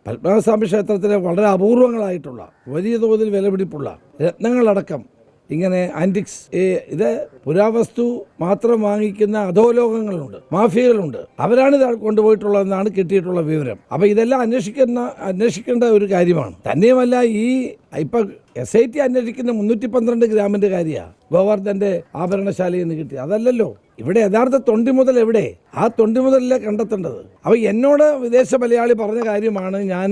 പത്മനാഭസ്വാമി ക്ഷേത്രത്തിലെ വളരെ അപൂർവങ്ങളായിട്ടുള്ള വലിയ തോതിൽ വിലപിടിപ്പുള്ള രത്നങ്ങളടക്കം ഇങ്ങനെ ആൻറ്റിക്സ് ഇത് പുരാവസ്തു മാത്രം വാങ്ങിക്കുന്ന അധോലോകങ്ങളുണ്ട്, മാഫിയകളുണ്ട്. അവരാണ് ഇത് കൊണ്ടുപോയിട്ടുള്ളതെന്നാണ് കിട്ടിയിട്ടുള്ള വിവരം. അപ്പോൾ ഇതെല്ലാം അന്വേഷിക്കേണ്ട ഒരു കാര്യമാണ്. തന്നെയുമല്ല, ഈ ഇപ്പം SIT അന്വേഷിക്കുന്ന 312 ഗ്രാമിൻ്റെ കാര്യമാണ് ഗോവർദ്ധൻ്റെ ആഭരണശാലയിൽ നിന്ന് കിട്ടി. അതല്ലല്ലോ ഇവിടെ യഥാർത്ഥ തൊണ്ടി മുതൽ എവിടെ? ആ തൊണ്ടി മുതലല്ലേ കണ്ടെത്തേണ്ടത്. അപ്പോൾ എന്നോട് വിദേശ മലയാളി പറഞ്ഞ കാര്യമാണ് ഞാൻ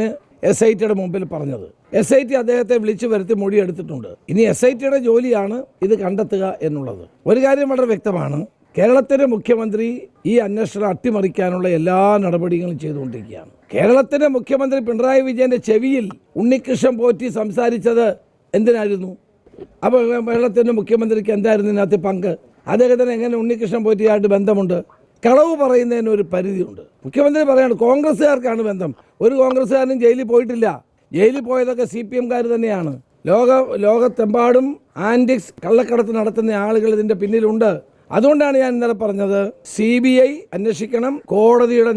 SITയുടെ മുമ്പിൽ പറഞ്ഞത്. SIT അദ്ദേഹത്തെ വിളിച്ചു വരുത്തി മൊഴിയെടുത്തിട്ടുണ്ട്. ഇനി SITയുടെ ജോലിയാണ് ഇത് കണ്ടെത്തുക എന്നുള്ളത്. ഒരു കാര്യം വളരെ വ്യക്തമാണ്, കേരളത്തിലെ മുഖ്യമന്ത്രി ഈ അന്വേഷണം അട്ടിമറിക്കാനുള്ള എല്ലാ നടപടികളും ചെയ്തുകൊണ്ടിരിക്കുകയാണ്. കേരളത്തിലെ മുഖ്യമന്ത്രി പിണറായി വിജയന്റെ ചെവിയിൽ ഉണ്ണികൃഷ്ണൻ പോറ്റി സംസാരിച്ചത് എന്തിനായിരുന്നു? അപ്പോൾ കേരളത്തിൻ്റെ മുഖ്യമന്ത്രിക്ക് എന്തായിരുന്നു ഇതിനകത്ത് പങ്ക്? അദ്ദേഹത്തിന് എങ്ങനെ ഉണ്ണികൃഷ്ണൻ പോറ്റിയായിട്ട് ബന്ധമുണ്ട്? കളവ് പറയുന്നതിന് ഒരു പരിധിയുണ്ട്. മുഖ്യമന്ത്രി പറയാണ് കോൺഗ്രസ്സുകാർക്കാണ് ബന്ധം. ഒരു കോൺഗ്രസ്സുകാരനും ജയിലിൽ പോയിട്ടില്ല. ജയിലിൽ പോയതൊക്കെ CPMകാർ തന്നെയാണ്. ലോകത്തെമ്പാടും ആൻറ്റിക്സ് കള്ളക്കടത്ത് നടത്തുന്ന ആളുകൾ ഇതിൻ്റെ പിന്നിലുണ്ട്. അതുകൊണ്ടാണ് ഞാൻ ഇന്നലെ പറഞ്ഞത്, CBI അന്വേഷിക്കണം, കോടതിയുടെ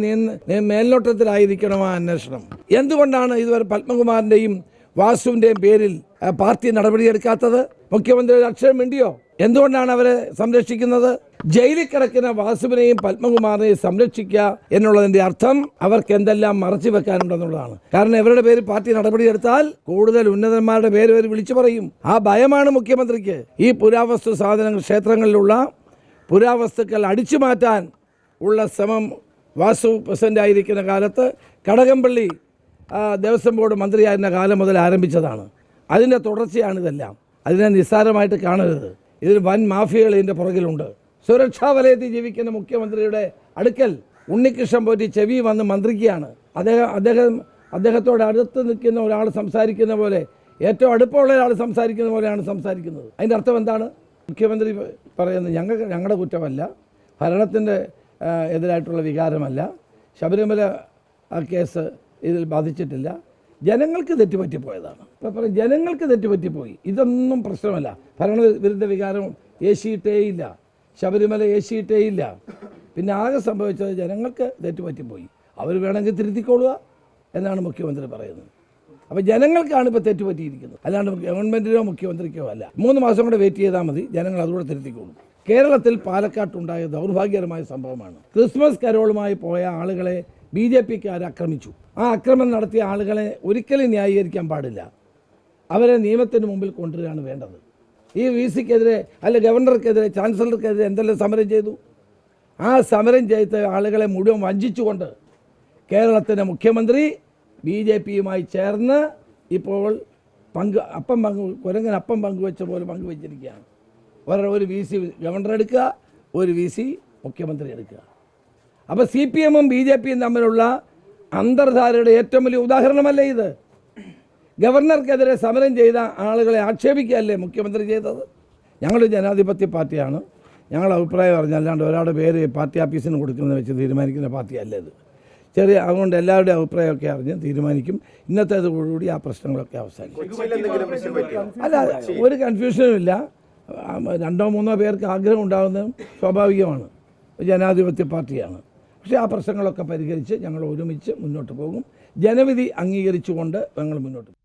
മേൽനോട്ടത്തിലായിരിക്കണം ആ അന്വേഷണം. എന്തുകൊണ്ടാണ് ഇതുവരെ പത്മകുമാറിൻ്റെയും വാസുവിൻ്റെയും പേരിൽ പാർട്ടി നടപടിയെടുക്കാത്തത്? മുഖ്യമന്ത്രി ഒരു അക്ഷരം മിണ്ടിയോ? എന്തുകൊണ്ടാണ് അവരെ സംരക്ഷിക്കുന്നത്? ജയിലിൽ കിടക്കുന്ന വാസുവിനെയും പത്മകുമാറിനെയും സംരക്ഷിക്കുക എന്നുള്ളതിൻ്റെ അർത്ഥം അവർക്ക് എന്തെല്ലാം മറച്ചു വെക്കാനുണ്ടെന്നുള്ളതാണ്. കാരണം ഇവരുടെ പേര് പാർട്ടി നടപടിയെടുത്താൽ കൂടുതൽ ഉന്നതന്മാരുടെ പേര് അവർ വിളിച്ചു പറയും. ആ ഭയമാണ് മുഖ്യമന്ത്രിക്ക്. ഈ പുരാവസ്തു സാധനങ്ങൾ, ക്ഷേത്രങ്ങളിലുള്ള പുരാവസ്തുക്കൾ അടിച്ചു മാറ്റാൻ ഉള്ള ശ്രമം വാസു പ്രസിഡൻ്റായിരിക്കുന്ന കാലത്ത് കടകംപള്ളി ദേവസ്വം ബോർഡ് മന്ത്രിയായിരുന്ന കാലം മുതൽ ആരംഭിച്ചതാണ്. അതിൻ്റെ തുടർച്ചയാണിതെല്ലാം. അതിനെ നിസ്സാരമായിട്ട് കാണരുത്. ഇതിൽ വൻ മാഫിയകൾ ഇതിൻ്റെ പുറകിലുണ്ട്. സുരക്ഷാ വലയത്തിൽ ജീവിക്കുന്ന മുഖ്യമന്ത്രിയുടെ അടുക്കൽ ഉണ്ണികൃഷ്ണൻ പോറ്റി ചെവി വന്ന് മന്ത്രിക്കുകയാണ്. അദ്ദേഹത്തോട് അടുത്ത് നിൽക്കുന്ന ഒരാൾ സംസാരിക്കുന്ന പോലെ, ഏറ്റവും അടുപ്പമുള്ള ഒരാൾ സംസാരിക്കുന്ന പോലെയാണ് സംസാരിക്കുന്നത്. അതിൻ്റെ അർത്ഥം എന്താണ്? മുഖ്യമന്ത്രി പറയുന്നത് ഞങ്ങളുടെ കുറ്റമല്ല, ഭരണത്തിൻ്റെ എതിരായിട്ടുള്ള വികാരമല്ല, ശബരിമല കേസ് ഇതിൽ ബാധിച്ചിട്ടില്ല, ജനങ്ങൾക്ക് തെറ്റുപറ്റിപ്പോയതാണ്. ഇപ്പോൾ പറയും ജനങ്ങൾക്ക് തെറ്റുപറ്റിപ്പോയി, ഇതൊന്നും പ്രശ്നമല്ല, ഭരണവിരുദ്ധ വികാരം ഏശിയിട്ടേയില്ല, ശബരിമല ഏശിയിട്ടേയില്ല. പിന്നെ ആകെ സംഭവിച്ചത് ജനങ്ങൾക്ക് തെറ്റുപറ്റിപ്പോയി, അവർ വേണമെങ്കിൽ തിരുത്തിക്കൊള്ളുക എന്നാണ് മുഖ്യമന്ത്രി പറയുന്നത്. അപ്പോൾ ജനങ്ങൾക്കാണ് ഇപ്പോൾ തെറ്റുപറ്റിയിരിക്കുന്നത്, അല്ലാണ്ട് ഗവൺമെൻറ്റിനോ മുഖ്യമന്ത്രിക്കോ അല്ല. 3 മാസം കൂടെ വെയിറ്റ് ചെയ്താൽ മതി, ജനങ്ങൾ അതുകൂടെ തിരുത്തിക്കൊള്ളും. കേരളത്തിൽ പാലക്കാട്ടുണ്ടായ ദൗർഭാഗ്യകരമായ സംഭവമാണ്. ക്രിസ്മസ് കരോളുമായി പോയ ആളുകളെ BJPക്കാർ ആക്രമിച്ചു. ആ ആക്രമണം നടത്തിയ ആളുകളെ ഒരിക്കലും ന്യായീകരിക്കാൻ പാടില്ല. അവരെ നിയമത്തിന് മുമ്പിൽ കൊണ്ടുവരികയാണ് വേണ്ടത്. ഈ VCക്കെതിരെ അല്ല ഗവർണർക്കെതിരെ ചാൻസലർക്കെതിരെ എന്തെല്ലാം സമരം ചെയ്തു? ആ സമരം ചെയ്ത ആളുകളെ മുഴുവൻ വഞ്ചിച്ചുകൊണ്ട് കേരളത്തിൻ്റെ മുഖ്യമന്ത്രി BJPയുമായി ചേർന്ന് ഇപ്പോൾ കുരങ്ങൻ അപ്പം പങ്കുവെച്ച പോലെ പങ്കുവെച്ചിരിക്കുകയാണ്. ഒരു VC ഗവർണർ എടുക്കുക, ഒരു VC മുഖ്യമന്ത്രി എടുക്കുക. അപ്പോൾ CPMും BJPയും തമ്മിലുള്ള അന്തർധാരയുടെ ഏറ്റവും വലിയ ഉദാഹരണമല്ലേ ഇത്? ഗവർണർക്കെതിരെ സമരം ചെയ്ത ആളുകളെ ആക്ഷേപിക്കുകയല്ലേ മുഖ്യമന്ത്രി ചെയ്തത്? ഞങ്ങൾ ജനാധിപത്യ പാർട്ടിയാണ്, ഞങ്ങളുടെ അഭിപ്രായം അറിഞ്ഞല്ലാണ്ട് ഒരാളുടെ പേര് പാർട്ടി ഓഫീസിന് കൊടുക്കുന്നത് വെച്ച് തീരുമാനിക്കുന്ന പാർട്ടിയല്ല ഇത്. അതുകൊണ്ട് എല്ലാവരുടെയും അഭിപ്രായമൊക്കെ അറിഞ്ഞ് തീരുമാനിക്കും. ഇന്നത്തേതോടുകൂടി ആ പ്രശ്നങ്ങളൊക്കെ അവസാനിക്കും. അല്ല, ഒരു കൺഫ്യൂഷനും ഇല്ല. 2-3 പേർക്ക് ആഗ്രഹം ഉണ്ടാകുന്നതും സ്വാഭാവികമാണ്. ജനാധിപത്യ പാർട്ടിയാണ്. പക്ഷേ ആ പ്രശ്നങ്ങളൊക്കെ പരിഹരിച്ച് ഞങ്ങൾ ഒരുമിച്ച് മുന്നോട്ട് പോകും. ജനവിധി അംഗീകരിച്ചുകൊണ്ട് ഞങ്ങൾ മുന്നോട്ട് പോകും.